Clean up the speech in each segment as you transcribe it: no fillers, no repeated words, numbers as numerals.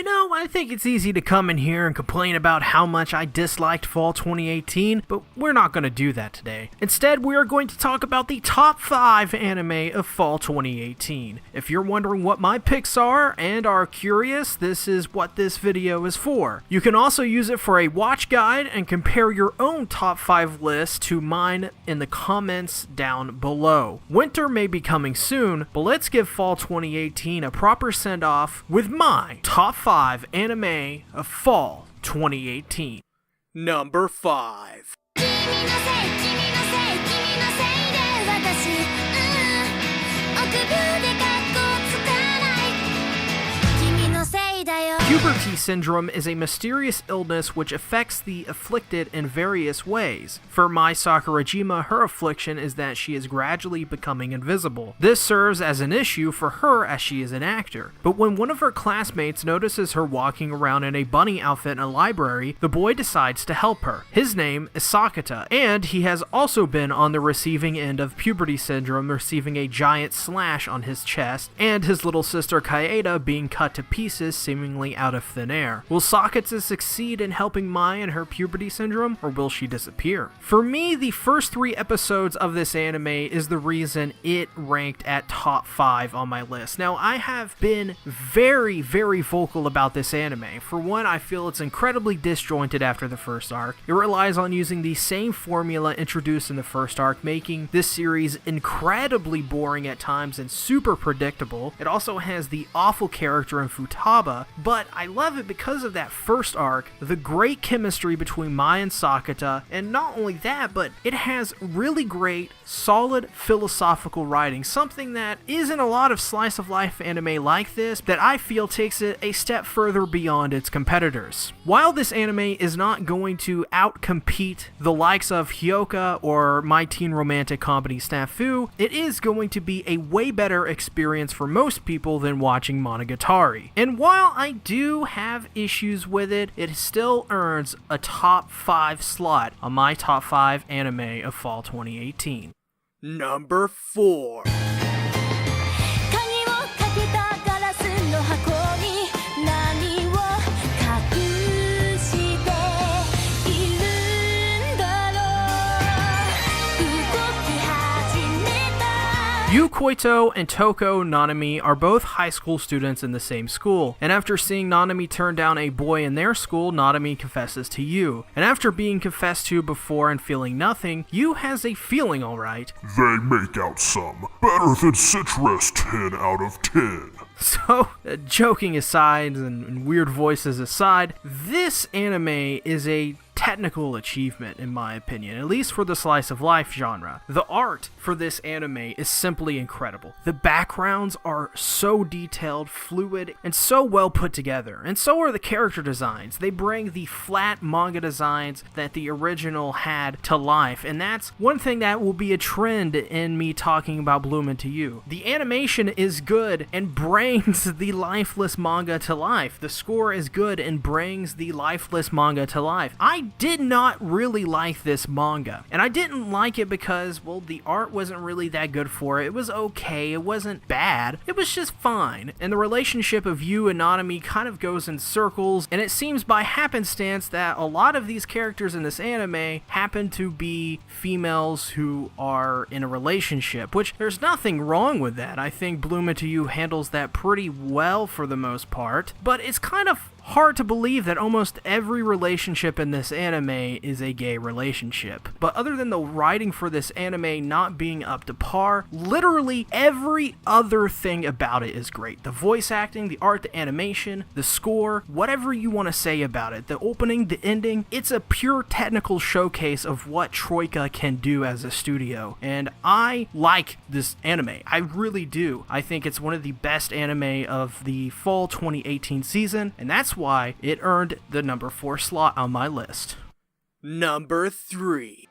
You know, I think it's easy to come in here and complain about how much I disliked Fall 2018, but we're not going to do that today. Instead, we are going to talk about the top 5 anime of Fall 2018. If you're wondering what my picks are and are curious, this is what this video is for. You can also use it for a watch guide and compare your own top 5 list to mine in the comments down below. Winter may be coming soon, but let's give Fall 2018 a proper send-off with my top 5 anime of Fall 2018. Number 5. Puberty syndrome is a mysterious illness which affects the afflicted in various ways. For Mai Sakurajima, her affliction is that she is gradually becoming invisible. This serves as an issue for her as she is an actor. But when one of her classmates notices her walking around in a bunny outfit in a library, the boy decides to help her. His name is Sakata, and he has also been on the receiving end of puberty syndrome, receiving a giant slash on his chest, and his little sister Kaeda being cut to pieces seemingly out of thin air. Will Sakata succeed in helping Mai and her puberty syndrome, or will she disappear? For me, the first 3 episodes of this anime is the reason it ranked at top 5 on my list. Now, I have been very vocal about this anime. For one, I feel it's incredibly disjointed after the first arc. It relies on using the same formula introduced in the first arc, making this series incredibly boring at times and super predictable. It also has the awful character in Futaba, but I love it because of that first arc, the great chemistry between Mai and Sakata, and not only that, but it has really great, solid philosophical writing, something that isn't a lot of slice of life anime like this, that I feel takes it a step further beyond its competitors. While this anime is not going to outcompete the likes of Hyoka or My Teen Romantic Comedy Snafu, it is going to be a way better experience for most people than watching Monogatari. And while I do have issues with it, it still earns a top 5 slot on my top 5 anime of Fall 2018. Number 4. Yu Koito and Toko Nanami are both high school students in the same school, and after seeing Nanami turn down a boy in their school, Nanami confesses to Yu. And after being confessed to before and feeling nothing, Yu has a feeling alright. They make out some. Better than citrus 10 out of 10. So, joking aside and weird voices aside, this anime is a technical achievement in my opinion, at least for the slice of life genre. The art for this anime is simply incredible. The backgrounds are so detailed, fluid, and so well put together, and so are the character designs. They bring the flat manga designs that the original had to life, and that's one thing that will be a trend in me talking about Bloom Into You. The animation is good and brings the lifeless manga to life. The score is good and brings the lifeless manga to life. I did not really like this manga, and I didn't like it because, well, the art wasn't really that good for it. It was okay, it wasn't bad, it was just fine, and the relationship of Yu and Nanami kind of goes in circles, and it seems by happenstance that a lot of these characters in this anime happen to be females who are in a relationship, which there's nothing wrong with that. I think Bloom Into You handles that pretty well for the most part, but it's kind of hard to believe that almost every relationship in this anime is a gay relationship. But other than the writing for this anime not being up to par, literally every other thing about it is great. The voice acting, the art, the animation, the score, whatever you want to say about it, the opening, the ending, it's a pure technical showcase of what Troika can do as a studio. And I like this anime. I really do. I think it's one of the best anime of the fall 2018 season, and that's why it earned the number 4 slot on my list. Number 3.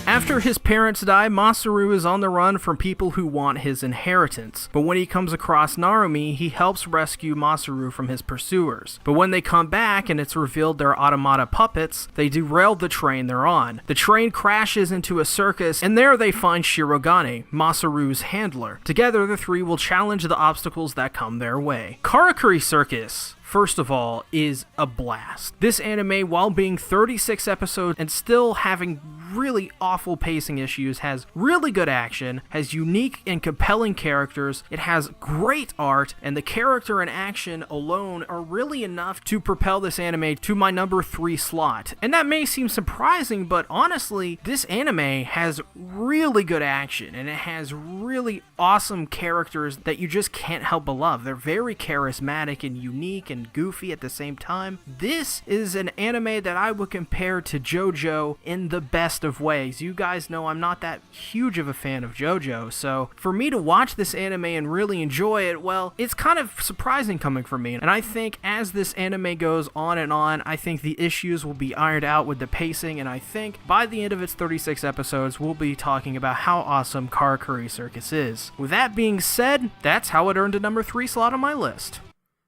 After his parents die, Masaru is on the run from people who want his inheritance. But when he comes across Narumi, he helps rescue Masaru from his pursuers. But when they come back and it's revealed they're automata puppets, they derail the train they're on. The train crashes into a circus, and there they find Shirogane, Masaru's handler. Together, the three will challenge the obstacles that come their way. Karakuri Circus, first of all, is a blast. This anime, while being 36 episodes and still having really awful pacing issues, has really good action, has unique and compelling characters, it has great art, and the character and action alone are really enough to propel this anime to my number 3 slot. And that may seem surprising, but honestly, this anime has really good action, and it has really awesome characters that you just can't help but love. They're very charismatic and unique and goofy at the same time. This is an anime that I would compare to JoJo in the best of ways. You guys know I'm not that huge of a fan of JoJo, so for me to watch this anime and really enjoy it, well, it's kind of surprising coming from me. And I think as this anime goes on and on, I think the issues will be ironed out with the pacing, and I think by the end of its 36 episodes, we'll be talking about how awesome Karakuri Circus is. With that being said, that's how it earned a number 3 slot on my list.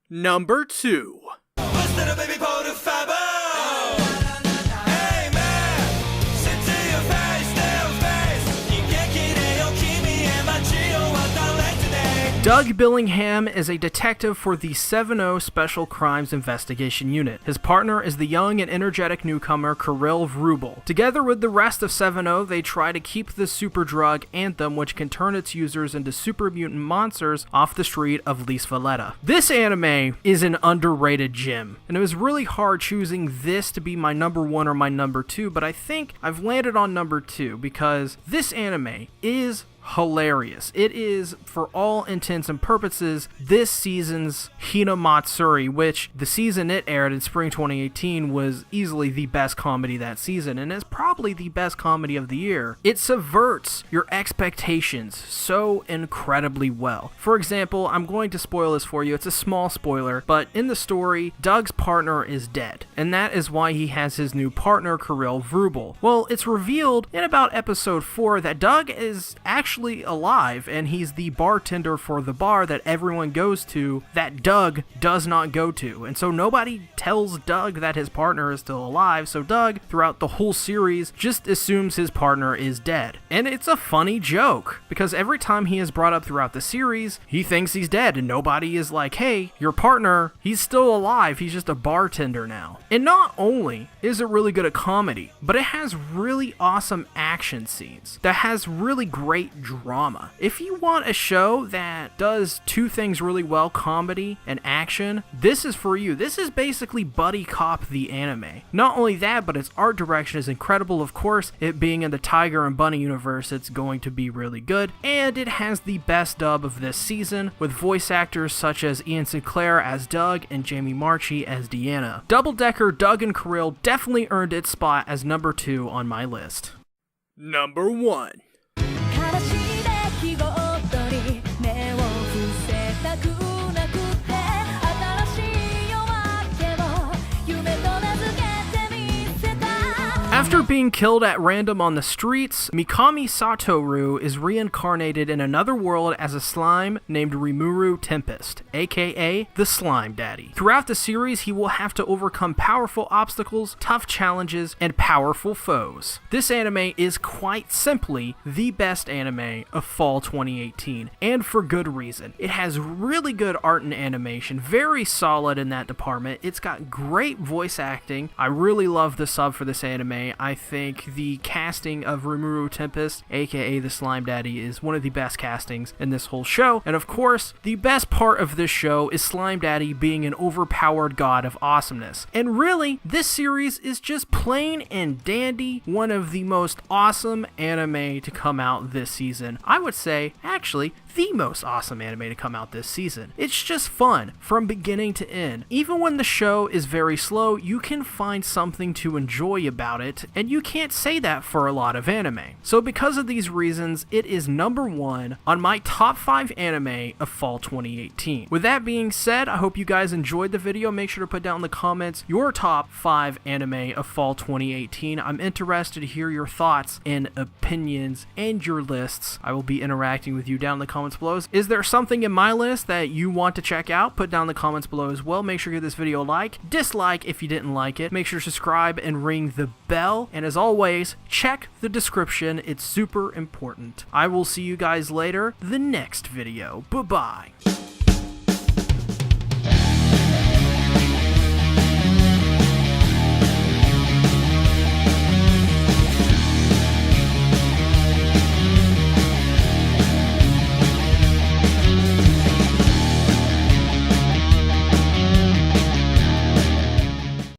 Number 2. Doug Billingham is a detective for the 7-0 Special Crimes Investigation Unit. His partner is the young and energetic newcomer Kirill Vrubel. Together with the rest of 7-0, they try to keep the super drug Anthem, which can turn its users into super mutant monsters, off the street of Lis Valletta. This anime is an underrated gem, and it was really hard choosing this to be my number 1 or my number 2, but I think I've landed on number 2 because this anime is hilarious. It is, for all intents and purposes, this season's Hinamatsuri, which the season it aired in spring 2018 was easily the best comedy that season, and is probably the best comedy of the year. It subverts your expectations so incredibly well. For example, I'm going to spoil this for you. It's a small spoiler, but in the story, Doug's partner is dead, and that is why he has his new partner, Kirill Vrubel. Well, it's revealed in about episode 4 that Doug is actually alive, and he's the bartender for the bar that everyone goes to that Doug does not go to. And so nobody tells Doug that his partner is still alive, so Doug, throughout the whole series, just assumes his partner is dead. And it's a funny joke, because every time he is brought up throughout the series, he thinks he's dead, and nobody is like, hey, your partner, he's still alive, he's just a bartender now. And not only is it really good at comedy, but it has really awesome action scenes that has really great drama. If you want a show that does two things really well, comedy and action, this is for you. This is basically Buddy Cop the anime. Not only that, but its art direction is incredible. Of course, it being in the Tiger and Bunny universe, it's going to be really good. And it has the best dub of this season, with voice actors such as Ian Sinclair as Doug and Jamie Marchi as Deanna. Double Decker Doug and Kirill definitely earned its spot as number 2 on my list. Number 1. After being killed at random on the streets, Mikami Satoru is reincarnated in another world as a slime named Rimuru Tempest, aka the Slime Daddy. Throughout the series, he will have to overcome powerful obstacles, tough challenges, and powerful foes. This anime is quite simply the best anime of fall 2018, and for good reason. It has really good art and animation, very solid in that department. It's got great voice acting. I really love the sub for this anime. I think the casting of Rimuru Tempest, aka the Slime Daddy, is one of the best castings in this whole show. And of course, the best part of this show is Slime Daddy being an overpowered god of awesomeness. And really, this series is just plain and dandy, one of the most awesome anime to come out this season. I would say, actually, the most awesome anime to come out this season. It's just fun from beginning to end. Even when the show is very slow, you can find something to enjoy about it, great, and you can't say that for a lot of anime. So because of these reasons, it is number 1 on my top 5 anime of fall 2018. With that being said, I hope you guys enjoyed the video. Make sure to put down in the comments your top 5 anime of fall 2018. I'm interested to hear your thoughts and opinions and your lists. I will be interacting with you down in the comments below. Is there something in my list that you want to check out? Put down in the comments below as well. Make sure to give this video a like, dislike if you didn't like it. Make sure to subscribe and ring the bell. And as always, check the description. It's super important. I will see you guys later, the next video. Bye-bye.